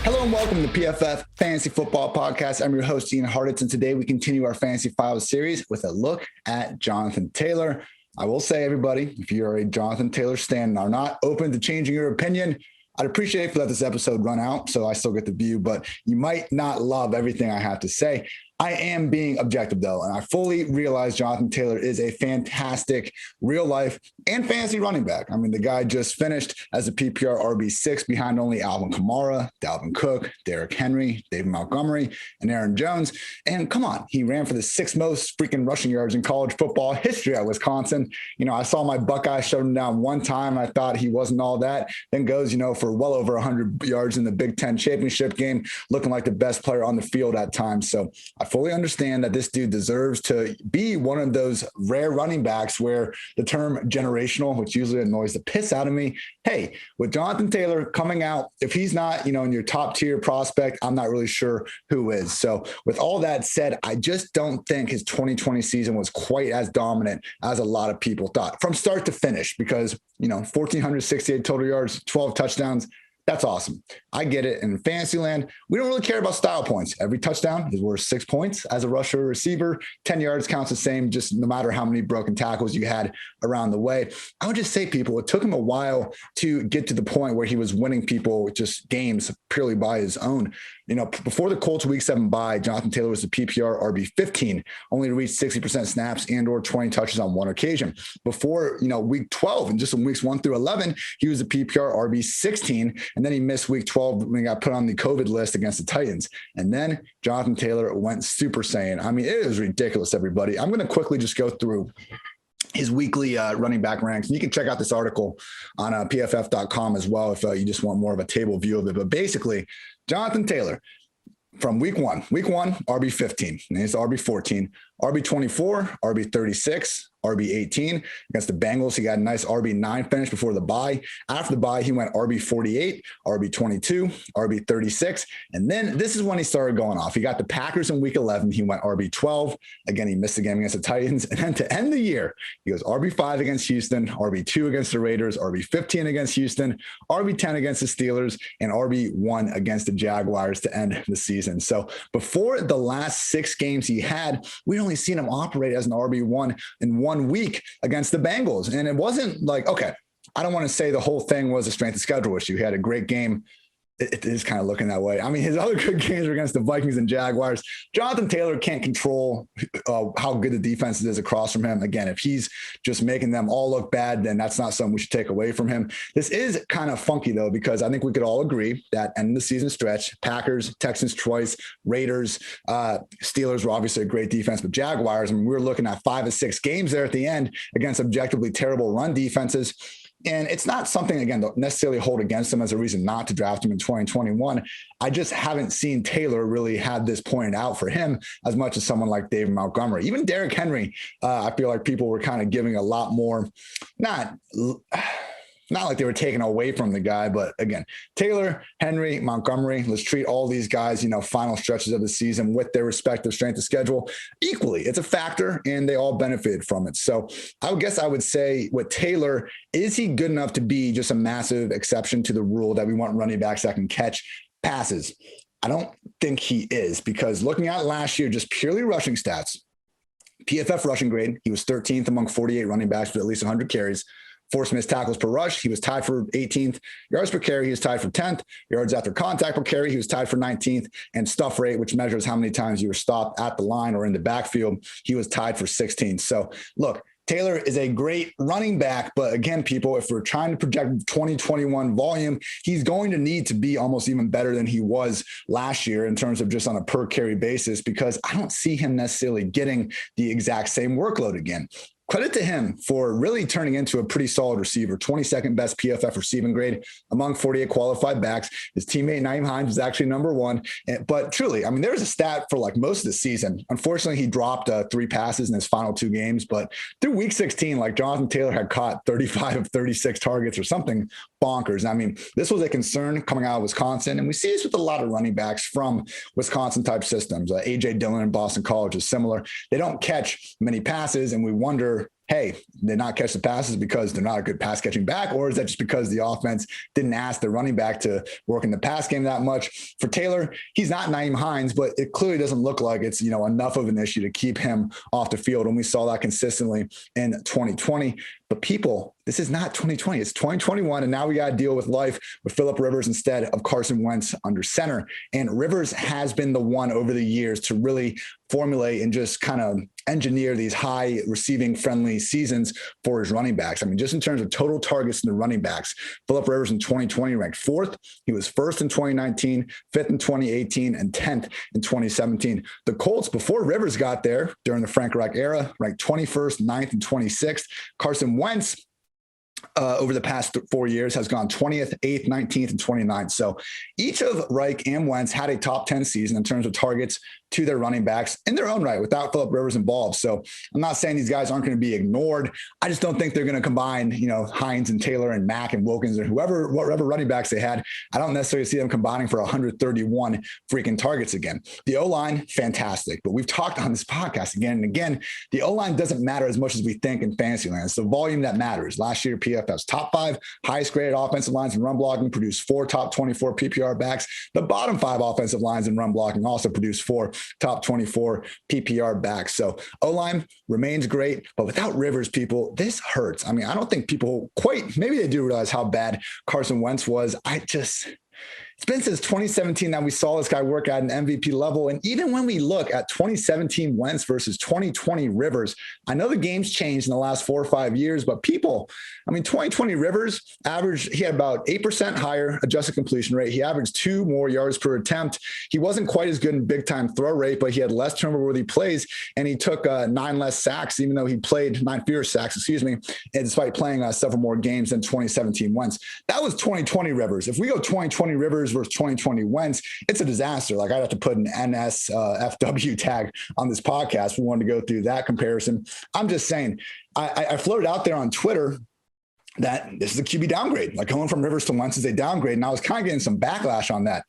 Hello and welcome to the PFF Fantasy Football Podcast. I'm your host, Ian Hartitz, and today we continue our Fantasy Files series with a look at Jonathan Taylor. I will say, everybody, if you're a Jonathan Taylor stan and are not open to changing your opinion, I'd appreciate if you let this episode run out so I still get the view, but you might not love everything I have to say. I am being objective, though, and I fully realize Jonathan Taylor is a fantastic real-life and fantasy running back. I mean, the guy just finished as a PPR RB6 behind only Alvin Kamara, Dalvin Cook, Derrick Henry, David Montgomery, and Aaron Jones. And come on, he ran for the sixth most freaking rushing yards in college football history at Wisconsin. You know, I saw my Buckeyes shut him down one time, and I thought he wasn't all that. Then goes, for well over 100 yards in the Big Ten championship game, looking like the best player on the field at times. So I fully understand that this dude deserves to be one of those rare running backs where the term generational, which usually annoys the piss out of me. Hey, with Jonathan Taylor coming out, if he's not, in your top tier prospect, I'm not really sure who is. So with all that said, I just don't think his 2020 season was quite as dominant as a lot of people thought from start to finish, because, 1,468 total yards, 12 touchdowns. That's awesome. I get it. In fantasy land, we don't really care about style points. Every touchdown is worth 6 points as a rusher or receiver. 10 yards counts the same, just no matter how many broken tackles you had around the way. I would just say, people, it took him a while to get to the point where he was winning people just games purely by his own. Before the Colts week 7 bye, Jonathan Taylor was the PPR RB15, only to reach 60% snaps and or 20 touches on one occasion. Before, week 12 and just in weeks 1 through 11, he was the PPR RB16. And then he missed week 12 when he got put on the COVID list against the Titans. And then Jonathan Taylor went Super Saiyan. I mean, it is ridiculous, everybody. I'm going to quickly just go through his weekly running back ranks. And you can check out this article on pff.com as well if you just want more of a table view of it. But basically, Jonathan Taylor, from week one, RB15, and he's RB14, RB24, RB36, RB18 against the Bengals. He got a nice RB9 finish before the bye. After the bye, he went RB48, RB22, RB36. And then this is when he started going off. He got the Packers in week 11. He went RB12. Again, he missed the game against the Titans. And then to end the year, he goes RB5 against Houston, RB2 against the Raiders, RB15 against Houston, RB10 against the Steelers, and RB1 against the Jaguars to end the season. So before the last 6 games he had, we'd only seen him operate as an RB1 in 1 week against the Bengals. And it wasn't like, okay, I don't want to say the whole thing was a strength of schedule issue. He had a great game. It is kind of looking that way. I mean, his other good games are against the Vikings and Jaguars. Jonathan Taylor can't control how good the defense is across from him. Again, if he's just making them all look bad, then that's not something we should take away from him. This is kind of funky, though, because I think we could all agree that end of the season stretch, Packers, Texans twice, Raiders, Steelers were obviously a great defense, but Jaguars, I mean, we were looking at 5 or 6 games there at the end against objectively terrible run defenses. And it's not something, again, to necessarily hold against him as a reason not to draft him in 2021. I just haven't seen Taylor really have this pointed out for him as much as someone like David Montgomery. Even Derrick Henry, I feel like people were kind of giving a lot more, not like they were taking away from the guy, but again, Taylor, Henry, Montgomery, let's treat all these guys, final stretches of the season with their respective strength of schedule equally. It's a factor and they all benefited from it. So I guess I would say with Taylor, is he good enough to be just a massive exception to the rule that we want running backs that can catch passes? I don't think he is, because looking at last year, just purely rushing stats, PFF rushing grade, he was 13th among 48 running backs with at least 100 carries. Forced missed tackles per rush, he was tied for 18th. Yards per carry, he was tied for 10th. Yards after contact per carry, he was tied for 19th. And stuff rate, which measures how many times you were stopped at the line or in the backfield, he was tied for 16th. So look, Taylor is a great running back, but again, people, if we're trying to project 2021 volume, he's going to need to be almost even better than he was last year in terms of just on a per carry basis, because I don't see him necessarily getting the exact same workload again. Credit to him for really turning into a pretty solid receiver, 22nd best PFF receiving grade among 48 qualified backs. His teammate Nyheim Hines is actually number 1. But truly, I mean, there's a stat for like most of the season. Unfortunately, he dropped 3 passes in his final 2 games. But through week 16, like Jonathan Taylor had caught 35 of 36 targets or something bonkers. I mean, this was a concern coming out of Wisconsin. And we see this with a lot of running backs from Wisconsin type systems. A.J. Dillon in Boston College is similar. They don't catch many passes. And we wonder, hey, did not catch the passes because they're not a good pass catching back? Or is that just because the offense didn't ask the running back to work in the pass game that much? For Taylor, he's not Nyheim Hines, but it clearly doesn't look like it's, enough of an issue to keep him off the field. And we saw that consistently in 2020. But people, this is not 2020. It's 2021. And now we got to deal with life with Phillip Rivers instead of Carson Wentz under center. And Rivers has been the one over the years to really formulate and just kind of engineer these high receiving friendly seasons for his running backs. I mean, just in terms of total targets in the running backs, Phillip Rivers in 2020 ranked 4th. He was 1st in 2019, 5th in 2018, and 10th in 2017. The Colts, before Rivers got there during the Frank Reich era, ranked 21st, 9th, and 26th. Carson Wentz, over the past 4 years, has gone 20th, 8th, 19th, and 29th. So each of Reich and Wentz had a top 10 season in terms of targets to their running backs in their own right without Phillip Rivers involved. So I'm not saying these guys aren't going to be ignored. I just don't think they're going to combine, Hines and Taylor and Mack and Wilkins or whatever running backs they had. I don't necessarily see them combining for 131 freaking targets again. The O-line, fantastic. But we've talked on this podcast again and again, the O-line doesn't matter as much as we think in fantasy land. It's the volume that matters. Last year, PFF's top 5 highest graded offensive lines in run blocking produced 4 top 24 PPR backs. The bottom 5 offensive lines in run blocking also produced 4 top 24 PPR backs. So O-line remains great, but without Rivers, people, this hurts. I mean, I don't think people maybe they do realize how bad Carson Wentz was. It's been since 2017 that we saw this guy work at an MVP level. And even when we look at 2017 Wentz versus 2020 Rivers, I know the game's changed in the last 4 or 5 years, but 2020 Rivers averaged, he had about 8% higher adjusted completion rate. He averaged 2 more yards per attempt. He wasn't quite as good in big time throw rate, but he had less turnover-worthy plays, and he took 9 less sacks, even though he played 9 fewer sacks, and despite playing several more games than 2017 Wentz. That was 2020 Rivers. If we go 2020 Rivers versus 2020 Wentz, it's a disaster. Like, I'd have to put an NSFW tag on this podcast. We wanted to go through that comparison. I'm just saying, I floated out there on Twitter that this is a QB downgrade. Like, going from Rivers to Wentz is a downgrade. And I was kind of getting some backlash on that.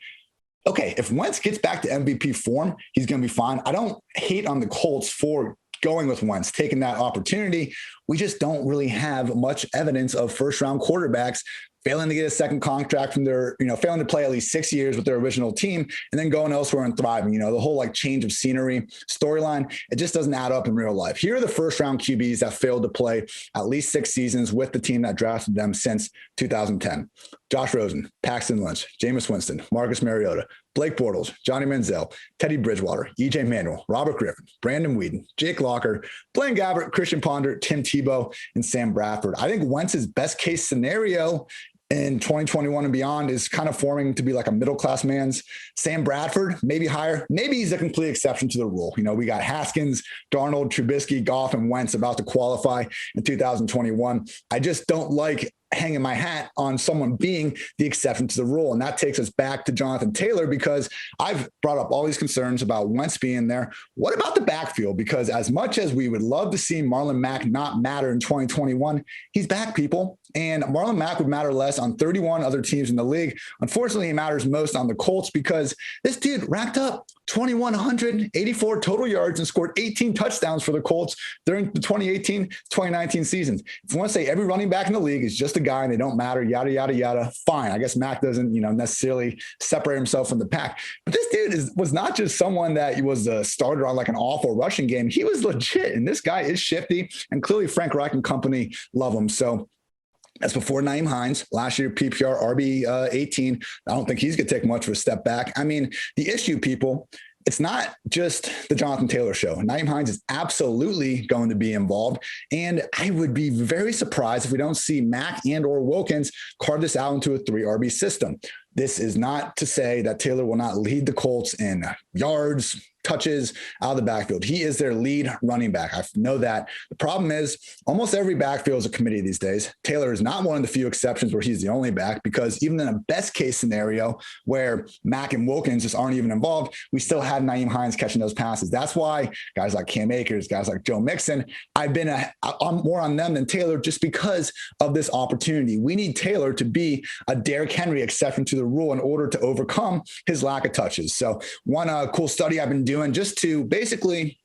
Okay, if Wentz gets back to MVP form, he's going to be fine. I don't hate on the Colts for going with Wentz, taking that opportunity. We just don't really have much evidence of first-round quarterbacks failing to get a second contract from their, failing to play at least 6 years with their original team and then going elsewhere and thriving. The whole change of scenery storyline, it just doesn't add up in real life. Here are the first round QBs that failed to play at least 6 seasons with the team that drafted them since 2010. Josh Rosen, Paxton Lynch, Jameis Winston, Marcus Mariota, Blake Bortles, Johnny Manziel, Teddy Bridgewater, EJ Manuel, Robert Griffin, Brandon Whedon, Jake Locker, Blaine Gabbert, Christian Ponder, Tim Tebow, and Sam Bradford. I think Wentz's best case scenario in 2021 and beyond is kind of forming to be like a middle-class man's Sam Bradford, maybe higher. Maybe he's a complete exception to the rule. We got Haskins, Darnold, Trubisky, Goff, and Wentz about to qualify in 2021. I just don't like hanging my hat on someone being the exception to the rule. And that takes us back to Jonathan Taylor, because I've brought up all these concerns about Wentz being there. What about the backfield? Because as much as we would love to see Marlon Mack not matter in 2021, he's back, people. And Marlon Mack would matter less on 31 other teams in the league. Unfortunately, he matters most on the Colts, because this dude racked up 2,184 total yards and scored 18 touchdowns for the Colts during the 2018-2019 seasons. If you want to say every running back in the league is just a guy and they don't matter, yada, yada, yada, fine. I guess Mack doesn't, necessarily separate himself from the pack. But this dude was not just someone that was a starter on like an awful rushing game. He was legit. And this guy is shifty, and clearly Frank Reich and company love him. So that's before Nyheim Hines. Last year, PPR RB 18. I don't think he's going to take much of a step back. I mean, the issue, people, it's not just the Jonathan Taylor show. Nyheim Hines is absolutely going to be involved. And I would be very surprised if we don't see Mack and or Wilkins carve this out into a 3 RB system. This is not to say that Taylor will not lead the Colts in yards, touches out of the backfield. He is their lead running back. I know that. The problem is almost every backfield is a committee these days. Taylor is not one of the few exceptions where he's the only back, because even in a best case scenario where Mack and Wilkins just aren't even involved, we still had Nyheim Hines catching those passes. That's why guys like Cam Akers, guys like Joe Mixon, I've been more on them than Taylor, just because of this opportunity. We need Taylor to be a Derrick Henry exception to the rule in order to overcome his lack of touches. So one cool study I've been doing just to basically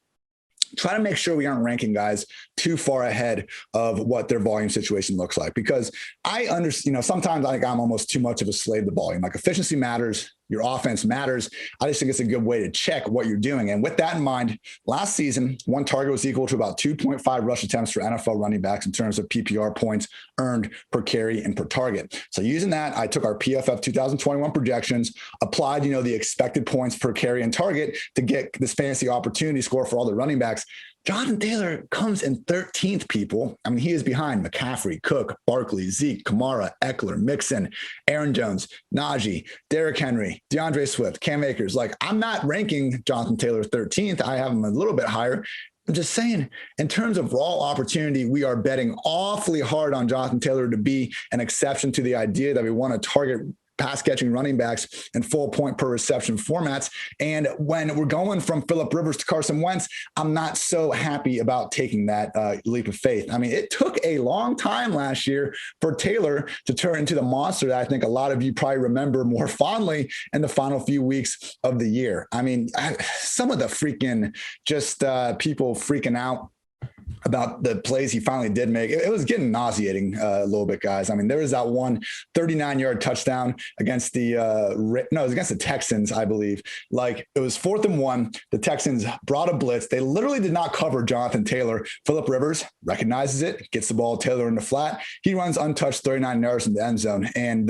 try to make sure we aren't ranking guys too far ahead of what their volume situation looks like, because I understand, sometimes I think I'm almost too much of a slave to volume. Like, efficiency matters. Your offense matters. I just think it's a good way to check what you're doing. And with that in mind, last season, one target was equal to about 2.5 rush attempts for NFL running backs in terms of PPR points earned per carry and per target. So using that, I took our PFF 2021 projections, applied, the expected points per carry and target to get this fantasy opportunity score for all the running backs. Jonathan Taylor comes in 13th, people. I mean, he is behind McCaffrey, Cook, Barkley, Zeke, Kamara, Eckler, Mixon, Aaron Jones, Najee, Derrick Henry, DeAndre Swift, Cam Akers. Like, I'm not ranking Jonathan Taylor 13th. I have him a little bit higher. I'm just saying, in terms of raw opportunity, we are betting awfully hard on Jonathan Taylor to be an exception to the idea that we want to target pass catching running backs in full point per reception formats. And when we're going from Phillip Rivers to Carson Wentz, I'm not so happy about taking that leap of faith. I mean, it took a long time last year for Taylor to turn into the monster that I think a lot of you probably remember more fondly in the final few weeks of the year. I mean, some of the freaking just people freaking out about the plays he finally did make. It was getting nauseating a little bit, guys. I mean, there was that one 39-yard touchdown against it was against the Texans, I believe. Like, it was 4th and 1. The Texans brought a blitz. They literally did not cover Jonathan Taylor. Phillip Rivers recognizes it, gets the ball Taylor in the flat. He runs untouched 39 yards in the end zone. And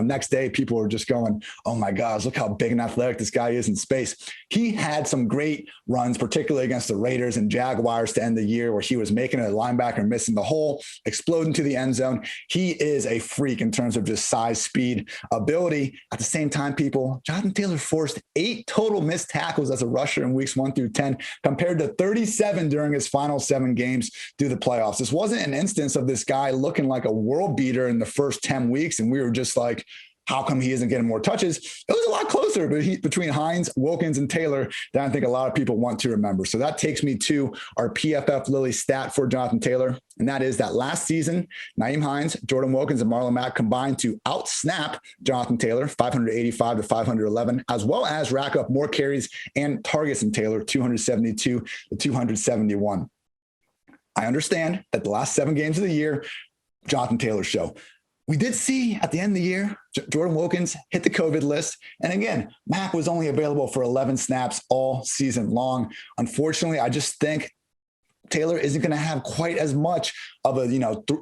next day, people were just going, "Oh my gosh, look how big and athletic this guy is in space." He had some great runs, particularly against the Raiders and Jaguars to end the year, where he was making a linebacker missing the hole, exploding to the end zone. He is a freak in terms of just size, speed, ability. At the same time, people, Jonathan Taylor forced 8 total missed tackles as a rusher in weeks 1 through 10, compared to 37 during his final 7 games through the playoffs. This wasn't an instance of this guy looking like a world beater in the first 10 weeks, and we were just like, how come he isn't getting more touches? It was a lot closer between Hines, Wilkins, and Taylor than I think a lot of people want to remember. So that takes me to our PFF Lilly stat for Jonathan Taylor, and that is that last season, Nyheim Hines, Jordan Wilkins, and Marlon Mack combined to outsnap Jonathan Taylor 585 to 511, as well as rack up more carries and targets than Taylor, 272 to 271. I understand that the last 7 games of the year, Jonathan Taylor's show. We did see at the end of the year, Jordan Wilkins hit the COVID list. And again, Mack was only available for 11 snaps all season long. Unfortunately, I just think Taylor isn't going to have quite as much of a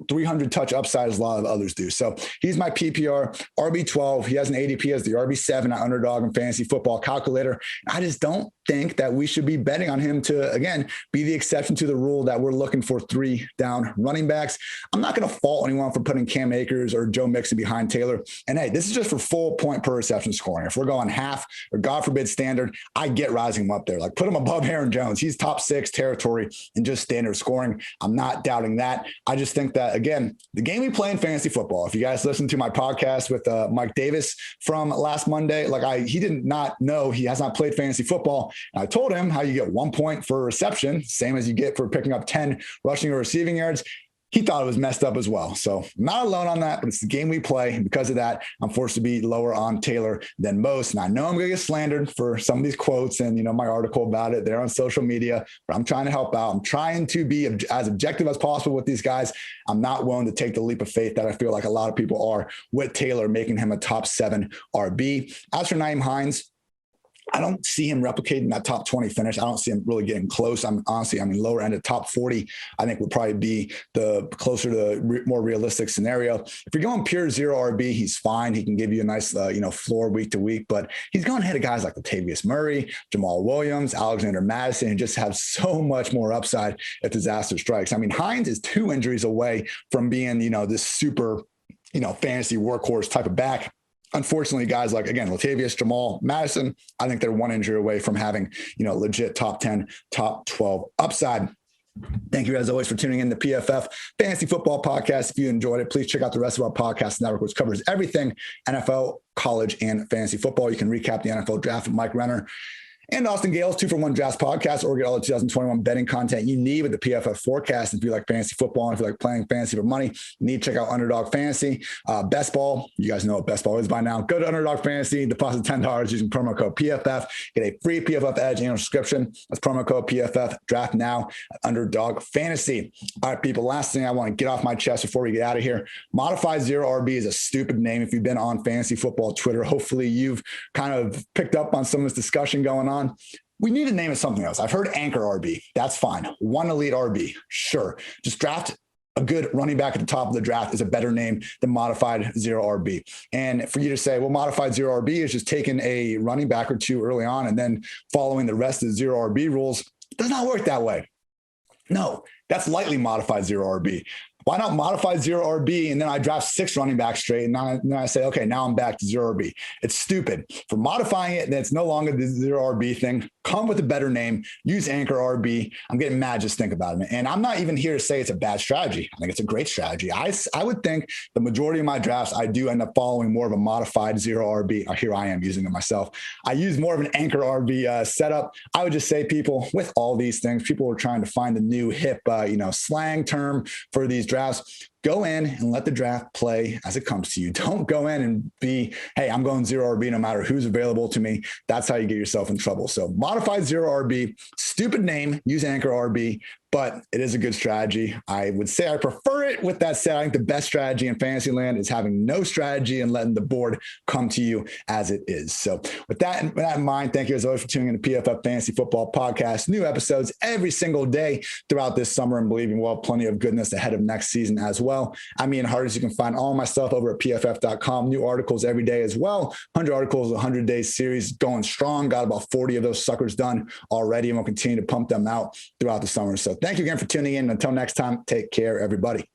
300 touch upside as a lot of others do. So he's my PPR RB12. He has an ADP as the RB7 at Underdog and Fantasy Football Calculator. I just don't think that we should be betting on him to, again, be the exception to the rule that we're looking for 3 down running backs. I'm not going to fault anyone for putting Cam Akers or Joe Mixon behind Taylor. And hey, this is just for full point per reception scoring. If we're going half or God forbid standard, I get rising him up there. Like, put him above Aaron Jones. He's top 6 territory in just standard scoring. I'm not doubting that. I just think that, again, the game we play in fantasy football, if you guys listen to my podcast with Mike Davis from last Monday, he did not know, he has not played fantasy football. And I told him how you get 1 point for reception, same as you get for picking up 10 rushing or receiving yards. He thought it was messed up as well. So not alone on that, but it's the game we play. And because of that, I'm forced to be lower on Taylor than most. And I know I'm going to get slandered for some of these quotes and, my article about it. They're on social media, but I'm trying to help out. I'm trying to be as objective as possible with these guys. I'm not willing to take the leap of faith that I feel like a lot of people are with Taylor, making him a top 7 RB. As for Nyheim Hines, I don't see him replicating that top 20 finish. I don't see him really getting close. Lower end of top 40, I think would probably be the closer to the more realistic scenario. If you're going pure 0 RB, he's fine. He can give you a nice, floor week to week, but he's going ahead of guys like Latavius Murray, Jamal Williams, Alexander Madison, and just have so much more upside if disaster strikes. I mean, Hines is 2 injuries away from being, this super, fantasy workhorse type of back. Unfortunately, guys like, again, Latavius, Jamal, Madison, I think they're 1 injury away from having, legit top 10, top 12 upside. Thank you, as always, for tuning in to PFF Fantasy Football Podcast. If you enjoyed it, please check out the rest of our podcast network, which covers everything NFL, college, and fantasy football. You can recap the NFL draft with Mike Renner. And Austin Gale's 2-for-1 Drafts podcast, or get all the 2021 betting content you need with the PFF forecast. If you like fantasy football and if you like playing fantasy for money, you need to check out Underdog Fantasy. Best Ball, you guys know what Best Ball is by now. Go to Underdog Fantasy, deposit $10 using promo code PFF. Get a free PFF Edge annual subscription. That's promo code PFF. Draft now at Underdog Fantasy. All right, people, last thing I want to get off my chest before we get out of here. Modified Zero RB is a stupid name. If you've been on fantasy football Twitter, hopefully you've kind of picked up on some of this discussion going on. We need to name it something else. I've heard anchor RB. That's fine. One elite RB. Sure. Just draft a good running back at the top of the draft is a better name than modified zero RB. And for you to say, well, modified zero RB is just taking a running back or two early on and then following the rest of the zero RB rules, it does not work that way. No, that's lightly modified zero RB. Why not modify zero RB and then I draft 6 running backs straight and then I say, okay, now I'm back to zero RB. It's stupid. For modifying it, then it's no longer the zero RB thing. Come with a better name. Use anchor RB. I'm getting mad just think about it. And I'm not even here to say it's a bad strategy. I think it's a great strategy. I would think the majority of my drafts, I do end up following more of a modified zero RB. Here I am using it myself. I use more of an anchor RB setup. I would just say people with all these things, people are trying to find the new hip, slang term for these drafts. Go in and let the draft play as it comes to you. Don't go in and be, hey, I'm going zero RB no matter who's available to me. That's how you get yourself in trouble. So modified zero RB, stupid name, use anchor RB, but it is a good strategy. I would say I prefer it. With that said, I think the best strategy in fantasy land is having no strategy and letting the board come to you as it is. So with that in mind, thank you as always for tuning in to PFF Fantasy Football Podcast. New episodes every single day throughout this summer, and believing we'll have plenty of goodness ahead of next season as well. I'm Ian Hartitz. You can find all my stuff over at pff.com. New articles every day as well. 100 articles, 100 days series going strong. Got about 40 of those suckers done already, and we'll continue to pump them out throughout the summer. So thank you again for tuning in. Until next time, take care, everybody.